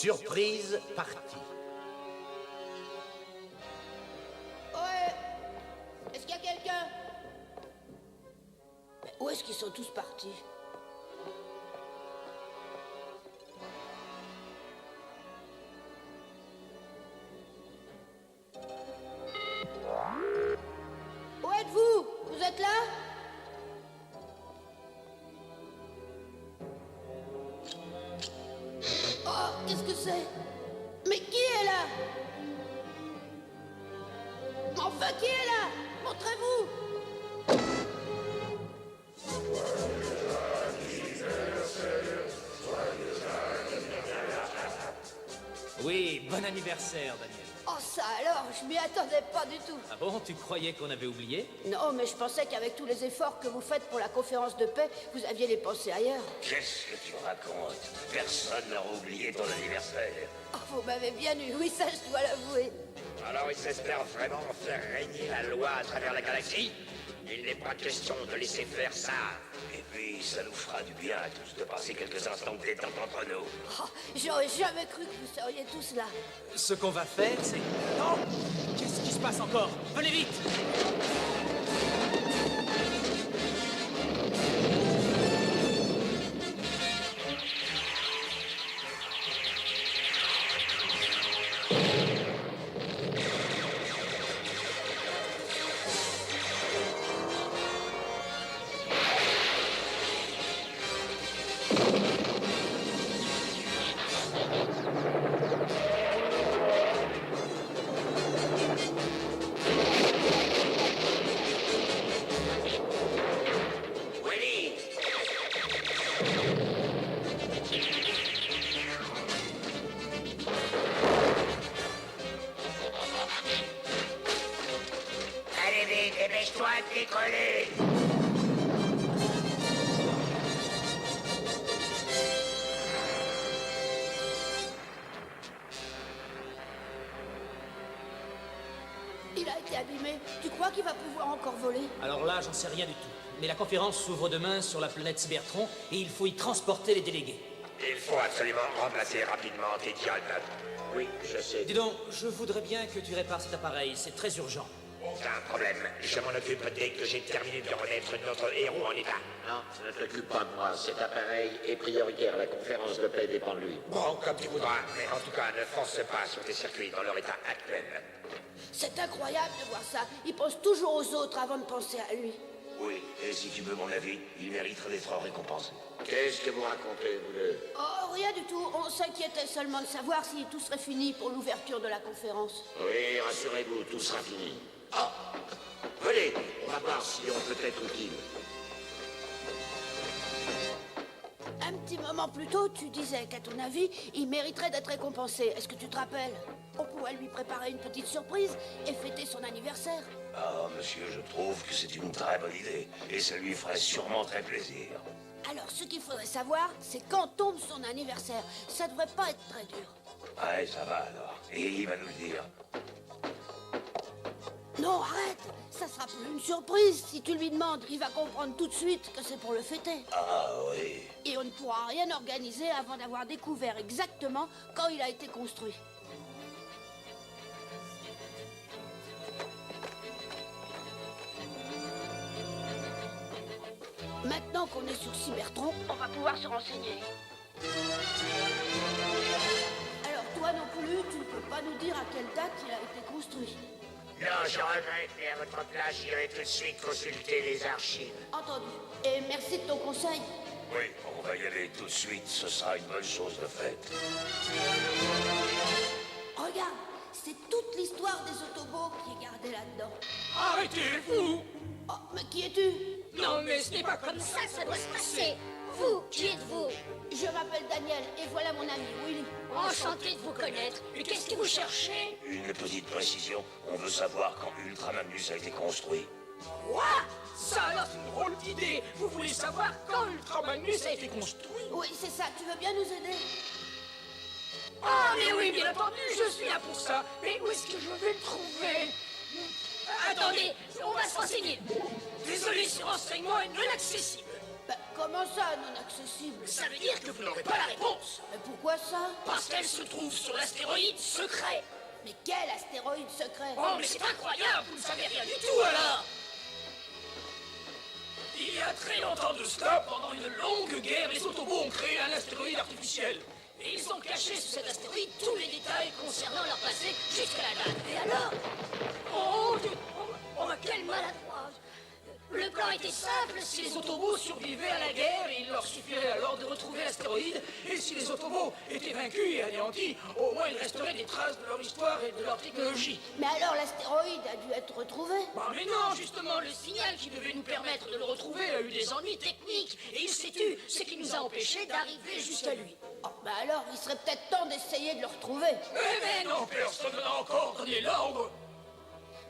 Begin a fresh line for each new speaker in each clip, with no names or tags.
Surprise partie.
Ouais. Est-ce qu'il y a quelqu'un? Mais où est-ce qu'ils sont tous partis? Où êtes-vous? Vous êtes là? Oh, qu'est-ce que c'est? Mais qui est là? Enfin, qui est là? Montrez-vous!
Oui, bon anniversaire, Daniel.
Oh, ça alors, je m'y attendais pas du tout.
Ah bon, tu croyais qu'on avait oublié?
Non, mais je pensais qu'avec tous les efforts que vous faites pour la conférence de paix, vous aviez les pensées ailleurs.
Qu'est-ce que tu racontes? Personne n'aura oublié ton anniversaire.
Oh, vous m'avez bien eu, oui, ça je dois l'avouer.
Alors ils espèrent vraiment faire régner la loi à travers la galaxie? Il n'est pas question de laisser faire ça. Et puis, ça nous fera du bien à tous de passer quelques instants de détente entre nous.
Oh, j'aurais jamais cru que vous seriez tous là.
Ce qu'on va faire, c'est... Non! Qu'est-ce qui se passe encore? Venez vite!
Willy! Allez vite, dépêche-toi de décoller!
Il a été abîmé. Tu crois qu'il va pouvoir encore voler?
Alors là, j'en sais rien du tout. Mais la conférence s'ouvre demain sur la planète Cybertron et il faut y transporter les délégués.
Il faut absolument remplacer rapidement tes diodes. Oui, je sais.
Dis donc, je voudrais bien que tu répares cet appareil, c'est très urgent.
Aucun problème. Je m'en occupe dès que j'ai terminé de remettre notre héros en état.
Non, ne t'occupe pas de moi. Cet appareil est prioritaire. La conférence de paix dépend de lui.
Bon, comme tu voudras, mais en tout cas, ne force pas sur tes circuits dans leur état actuel.
C'est incroyable de voir ça. Il pense toujours aux autres avant de penser à lui.
Oui, et si tu veux mon avis, il mériterait d'être récompensé.
Qu'est-ce que vous racontez, vous deux?
Oh, rien du tout. On s'inquiétait seulement de savoir si tout serait fini pour l'ouverture de la conférence.
Oui, rassurez-vous, tout sera fini.
Ah,
Venez, on va voir si on peut être utile.
Un petit moment plus tôt, tu disais qu'à ton avis, il mériterait d'être récompensé. Est-ce que tu te rappelles? On pourrait lui préparer une petite surprise et fêter son anniversaire.
Ah, monsieur, je trouve que c'est une très bonne idée, et ça lui ferait sûrement très plaisir.
Alors, ce qu'il faudrait savoir, c'est quand tombe son anniversaire. Ça devrait pas être très dur.
Ouais, ça va alors. Et il va nous le dire.
Non, arrête! Ça sera plus une surprise. Si tu lui demandes, il va comprendre tout de suite que c'est pour le fêter.
Ah oui.
Et on ne pourra rien organiser avant d'avoir découvert exactement quand il a été construit. Maintenant qu'on est sur Cybertron, on va pouvoir se renseigner. Alors toi non plus, tu ne peux pas nous dire à quelle date il a été construit.
Non, je regrette, mais à votre place, j'irai tout de suite consulter les archives.
Entendu. Et merci de ton conseil.
Oui, on va y aller tout de suite, ce sera une bonne chose de faite.
Regarde, c'est toute l'histoire des Autobots qui est gardée là-dedans.
Arrêtez-vous!
Oh, mais qui es-tu?
Non, mais ce n'est pas comme ça.
Ça doit se passer. Vous, qui êtes-vous?
Je m'appelle Daniel et voilà mon ami Willy.
Enchanté de vous connaître. Mais qu'est-ce que vous cherchez?
Une petite précision, on veut savoir quand Ultra Magnus a été construit.
Quoi? Ça alors c'est une drôle d'idée. Vous voulez savoir quand Ultra Magnus a été construit?
Oui, c'est ça, tu veux bien nous aider?
Ah, mais oui, bien entendu, je suis là pour ça. Mais où est-ce que je vais le trouver?
Attendez, on va se renseigner.
Désolé, ce renseignement est non accessible.
Bah, comment ça, non accessible?
Ça veut dire que vous n'aurez pas la réponse.
Mais pourquoi ça?
Parce qu'elle se trouve sur l'astéroïde secret.
Mais quel astéroïde secret?
Oh, mais c'est incroyable, vous ne savez rien du tout alors. Il y a très longtemps de cela, pendant une longue guerre, les Autobots ont créé un astéroïde artificiel. Et ils ont caché sous cet astéroïde tous les détails concernant leur passé jusqu'à la date. Et alors? Oh, quel maladroit! Le plan était simple, si les Autobots survivaient à la guerre, il leur suffirait alors de retrouver l'astéroïde, et si les Autobots étaient vaincus et anéantis, au moins il resterait des traces de leur histoire et de leur technologie.
Mais alors l'astéroïde a dû être retrouvé?
Bah mais non, justement, le signal qui devait nous permettre de le retrouver a eu des ennuis techniques, et il s'est tu, ce qui nous a empêchés d'arriver jusqu'à lui.
Oh, bah alors, il serait peut-être temps d'essayer de le retrouver.
Mais non, personne n'a encore donné l'ordre.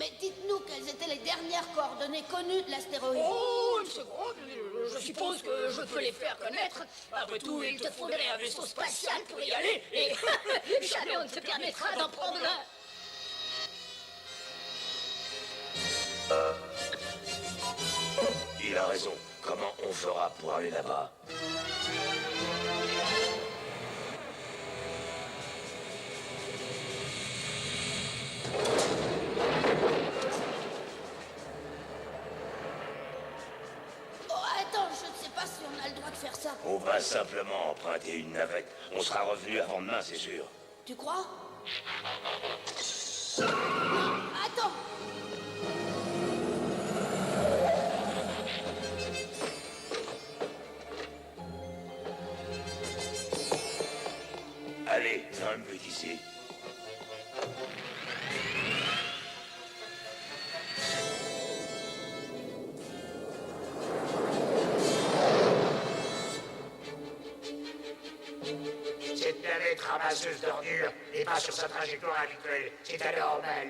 Mais dites-nous quelles étaient les dernières coordonnées connues de l'astéroïde.
Oh, une seconde, je suppose que je peux les faire connaître. Après tout, il te faudrait un vaisseau spatial pour y aller, et jamais on ne te permettra d'en prendre un.
Il a raison. Comment on fera pour aller là-bas?
Oh, attends, je ne sais pas si on a le droit de faire ça.
On va simplement emprunter une navette. On sera revenu avant demain, c'est sûr.
Tu crois? Non, attends.
Allez, viens un peu ici.
Cette navette ramasseuse d'ordures n'est pas sur sa trajectoire habituelle. C'est anormal.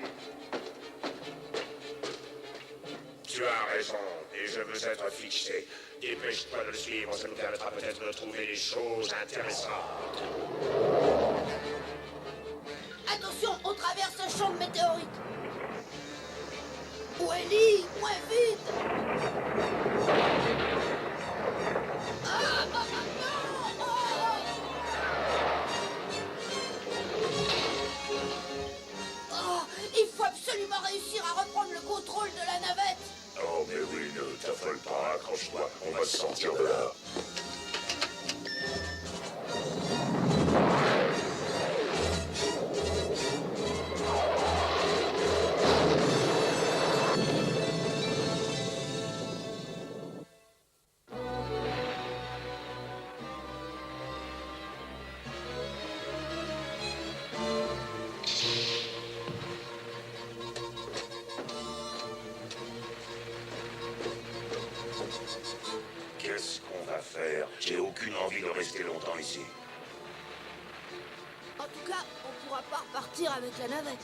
Tu as raison, et je veux être fixé. Dépêche-toi de le suivre, ça nous permettra peut-être de trouver des choses intéressantes.
Attention, on traverse un champ de météorites. Welly, moins vite. Non. Oh, il faut absolument réussir à reprendre le contrôle de la navette.
Oh, mais oui, ne t'affole pas, accroche-toi, on va sortir de là. Qu'est-ce qu'on va faire? J'ai aucune envie de rester longtemps ici.
En tout cas, on pourra pas repartir avec la navette.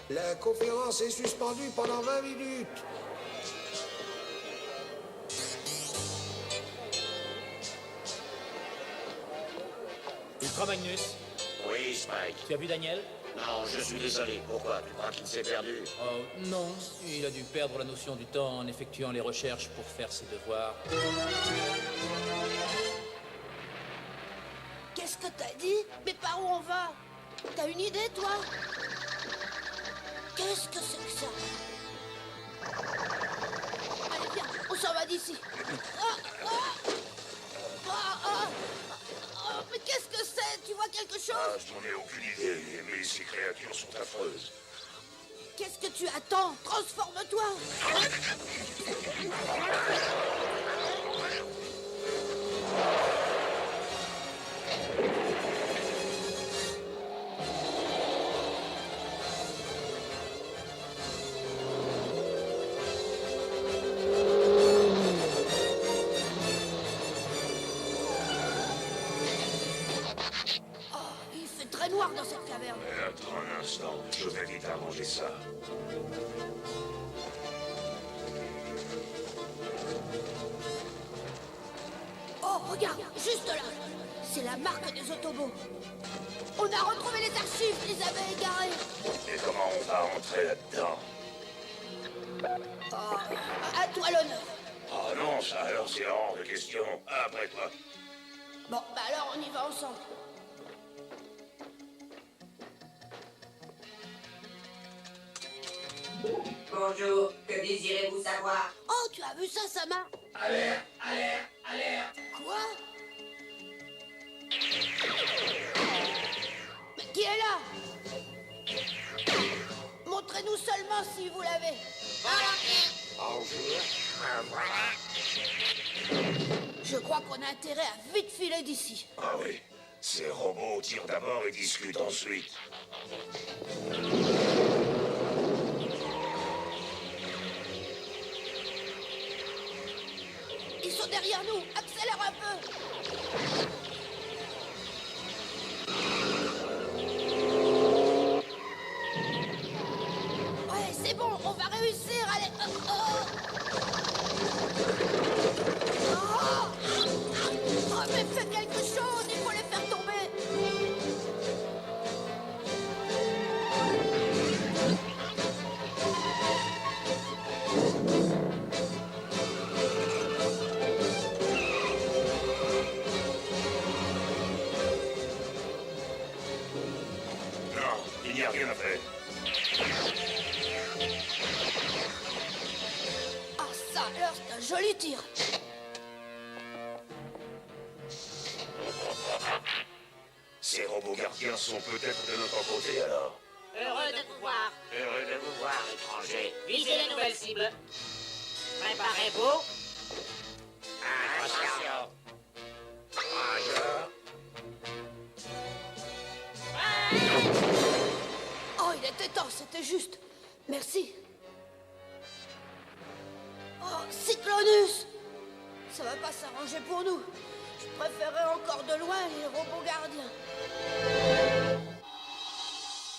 La conférence est suspendue pendant 20 minutes.
Ultra Magnus,
Oui, Spike.
tu as vu Daniel?
Non, je suis désolé. Pourquoi? Tu crois qu'il s'est perdu?
Oh, non. Il a dû perdre la notion du temps en effectuant les recherches pour faire ses devoirs.
Qu'est-ce que t'as dit? Mais par où on va? T'as une idée, toi? Qu'est-ce que c'est que ça? Allez, viens, on s'en va d'ici. Mais qu'est-ce que c'est? Tu vois quelque chose?
Je n'en ai aucune idée, mais ces créatures sont affreuses.
Qu'est-ce que tu attends? Transforme-toi! Il fait très noir dans cette caverne.
Attends un instant, je vais vite arranger ça.
Oh, regarde, juste là. C'est la marque des Autobots. On a retrouvé les archives qu'ils avaient égarées.
Et comment on va entrer là-dedans?
Oh, à toi l'honneur.
Oh non, ça alors c'est hors de question. Après toi.
Bon, bah alors on y va ensemble.
Bonjour, que désirez-vous savoir?
Oh, tu as vu ça, Sama?
Alerte, alerte, alerte.
Quoi? Mais qui est là? Montrez-nous seulement si vous l'avez.
Bonjour.
Je crois qu'on a intérêt à vite filer d'ici.
Ah oui. Ces robots tirent d'abord et discutent ensuite.
Ils sont derrière nous. Accélère un peu. Ouais, c'est bon. On va réussir. Allez. Oh, mais faites quelque chose. Il faut les faire tomber.
Non, il n'y a rien à faire.
Ah, ça, alors, c'est un joli tir.
Ces robots gardiens sont peut-être de notre côté alors.
Heureux de vous voir.
Heureux de vous voir, étranger.
Visez les nouvelles cibles. Préparez-vous.
Attention. Bonjour.
Oh, il était temps, c'était juste. Merci. Oh, Cyclonus! Ça va pas s'arranger pour nous. Je préférerais encore de loin les robots gardiens.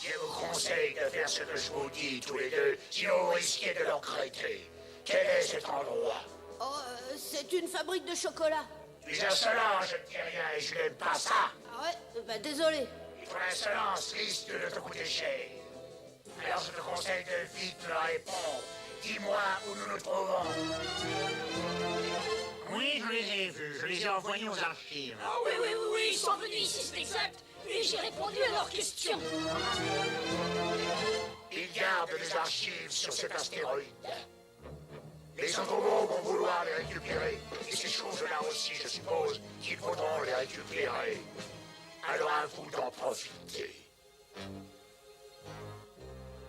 Je vous conseille de faire ce que je vous dis tous les deux, sinon vous risquez de leur regretter. Quel est cet endroit?
Oh, c'est une fabrique de chocolat.
Tu es insolent, je ne dis rien et je n'aime pas ça.
Ah ouais? Bah désolé.
Et ton insolence risque de te coûter cher. Alors je te conseille de vite me répondre. Dis-moi où nous nous trouvons. Oui, je les ai vus. Je les ai envoyés aux archives.
Ah oui, oui, oui, oui, ils sont venus ici, c'est exact. Et j'ai répondu à leurs questions.
Ils gardent des archives sur cet astéroïde. Les Autobots vont vouloir les récupérer. Et ces choses-là aussi, je suppose, qu'ils voudront les récupérer. Alors à vous d'en profiter.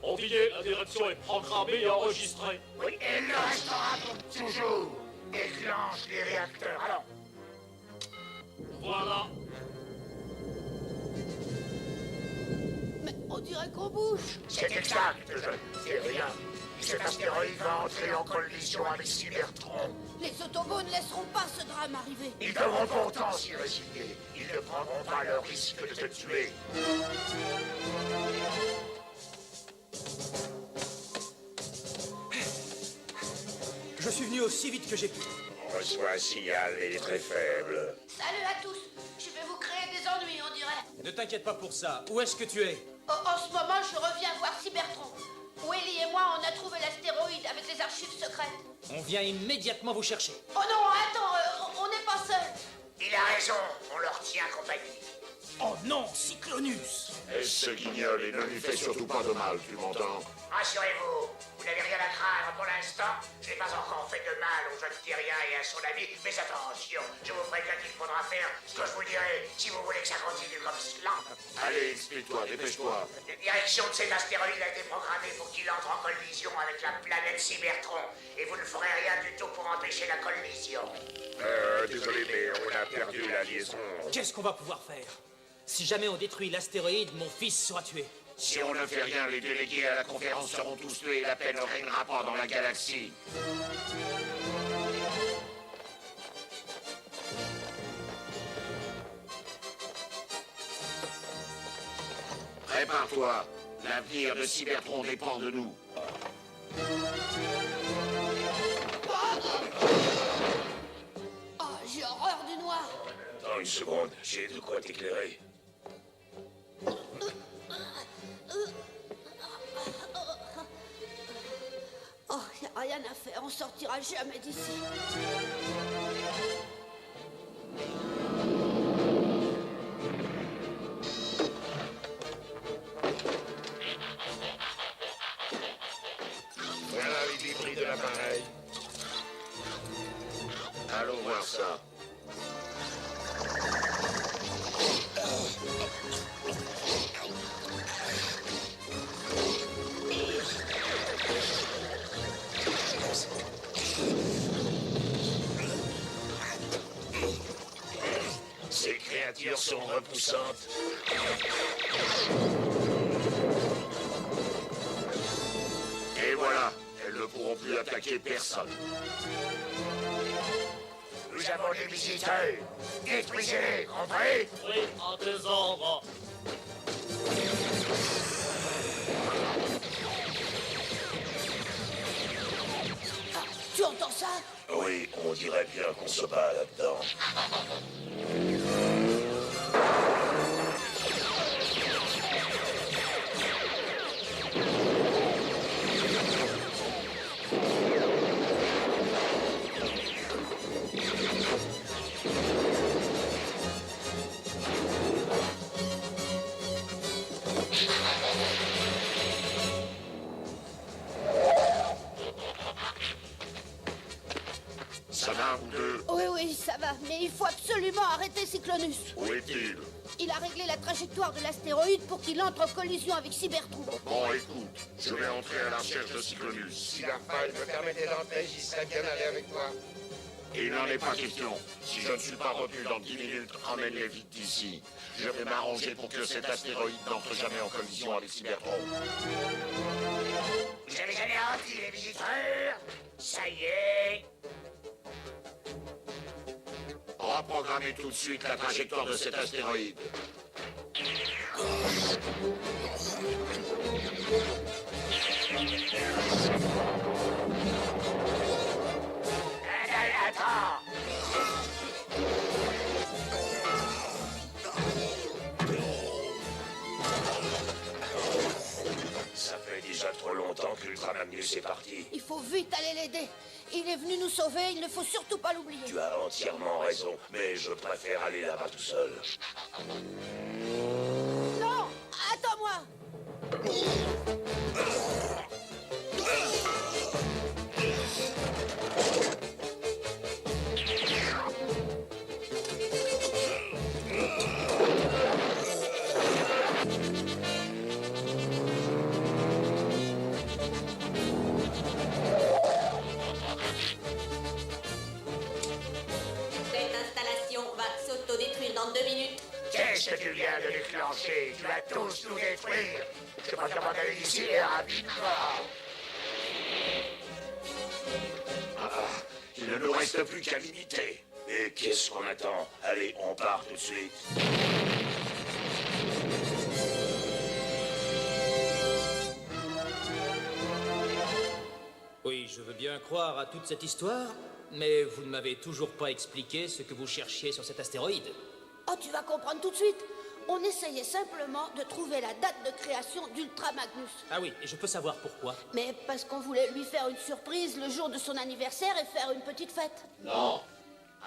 Envoyez, la direction est programmée et enregistrée.
Oui, et elle le restera pour toujours. Déclenche les réacteurs. Alors,
Voilà.
Mais on dirait qu'on bouge.
c'est exact, je ne dis rien. Cet astéroïde va entrer en collision avec Cybertron.
Les Autobots ne laisseront pas ce drame arriver.
Ils devront pourtant s'y résigner. Ils ne prendront pas le risque de te tuer.
Je suis venu aussi vite que j'ai pu.
On reçoit un signal et il est très faible.
Salut à tous. Je vais vous créer des ennuis, on dirait.
Ne t'inquiète pas pour ça. Où est-ce que tu es?
En ce moment, je reviens voir Cybertron. Willy et moi, on a trouvé l'astéroïde avec les archives secrètes.
On vient immédiatement vous chercher.
Oh non, attends, on n'est pas seuls.
Il a raison, on leur tient compagnie.
Oh non, Cyclonus!
Est-ce ce guignol et ne lui fait surtout pas de mal, tu m'entends?
Rassurez-vous, vous n'avez rien à craindre pour l'instant. Je n'ai pas encore fait de mal au jeune terrien et à son ami, mais attention, je vous préviens qu'il faudra faire ce que je vous dirai si vous voulez que ça continue comme cela.
Allez, explique-toi, dépêche-toi.
La direction de cet astéroïde a été programmée pour qu'il entre en collision avec la planète Cybertron, et vous ne ferez rien du tout pour empêcher la collision.
Désolé, mais on a perdu la liaison.
Qu'est-ce qu'on va pouvoir faire? Si jamais on détruit l'astéroïde, mon fils sera tué.
Si on ne fait rien, les délégués à la conférence seront tous tués et la paix ne régnera pas dans la galaxie. Prépare-toi. L'avenir de Cybertron dépend de nous.
Oh, j'ai horreur du noir.
Dans Attends une seconde, j'ai de quoi t'éclairer.
Oh, y a rien à faire, on sortira jamais d'ici.
Voilà les débris de l'appareil. Allons voir ça.
Ces créatures sont repoussantes.
Et voilà, elles ne pourront plus attaquer personne. Nous avons des visiteurs. Détruisez-les, compris?
Oui, en désordre.
Ah, tu entends ça?
Oui, on dirait bien qu'on se bat là-dedans.
Ça va, vous deux?
Oui, oui, ça va, mais il faut absolument arrêter Cyclonus.
Où est-il?
Il a réglé la trajectoire de l'astéroïde pour qu'il entre en collision avec Cybertron.
Bon, écoute, je vais entrer à la recherche de Cyclonus.
Si la faille me permettait d'entrer, j'y serais bien allé avec toi.
Il n'en est pas question. Si je ne suis pas revenu dans 10 minutes, emmène-les vite d'ici. Je vais m'arranger pour que cet astéroïde n'entre jamais en collision avec Cybertron.
Vous avez anéanti les visiteurs? Ça y est.
Reprogrammez tout de suite la trajectoire de cet astéroïde.
Attends. Ça fait déjà trop longtemps qu'Ultra Magnus est parti.
Il faut vite aller l'aider. Il est venu nous sauver, il ne faut surtout pas l'oublier.
Tu as entièrement raison, mais je préfère aller là-bas tout seul.
Non, attends-moi.
Cette installation va s'autodétruire dans 2 minutes.
Qu'est-ce que tu viens de déclencher? Tu vas tous nous détruire. Je préfère m'en aller d'ici et rapidement.
Il ne nous reste plus qu'à l'imiter. Et qu'est-ce qu'on attend? Allez, on part tout de suite.
Oui, je veux bien croire à toute cette histoire, mais vous ne m'avez toujours pas expliqué ce que vous cherchiez sur cet astéroïde.
Oh, tu vas comprendre tout de suite. On essayait simplement de trouver la date de création d'Ultra Magnus.
Ah oui, et je peux savoir pourquoi.
Mais parce qu'on voulait lui faire une surprise le jour de son anniversaire et faire une petite fête.
Non.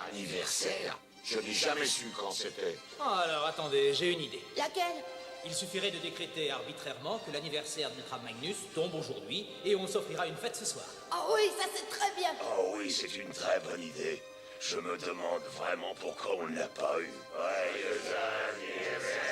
Anniversaire? Je n'ai jamais su quand c'était.
Oh, alors attendez, j'ai une idée.
Laquelle?
Il suffirait de décréter arbitrairement que l'anniversaire d'Ultra Magnus tombe aujourd'hui et on s'offrira une fête ce soir.
Oh oui, ça c'est très bien.
Oh oui, c'est une très bonne idée. Je me demande vraiment pourquoi on ne l'a pas eu. Joyeux anniversaire.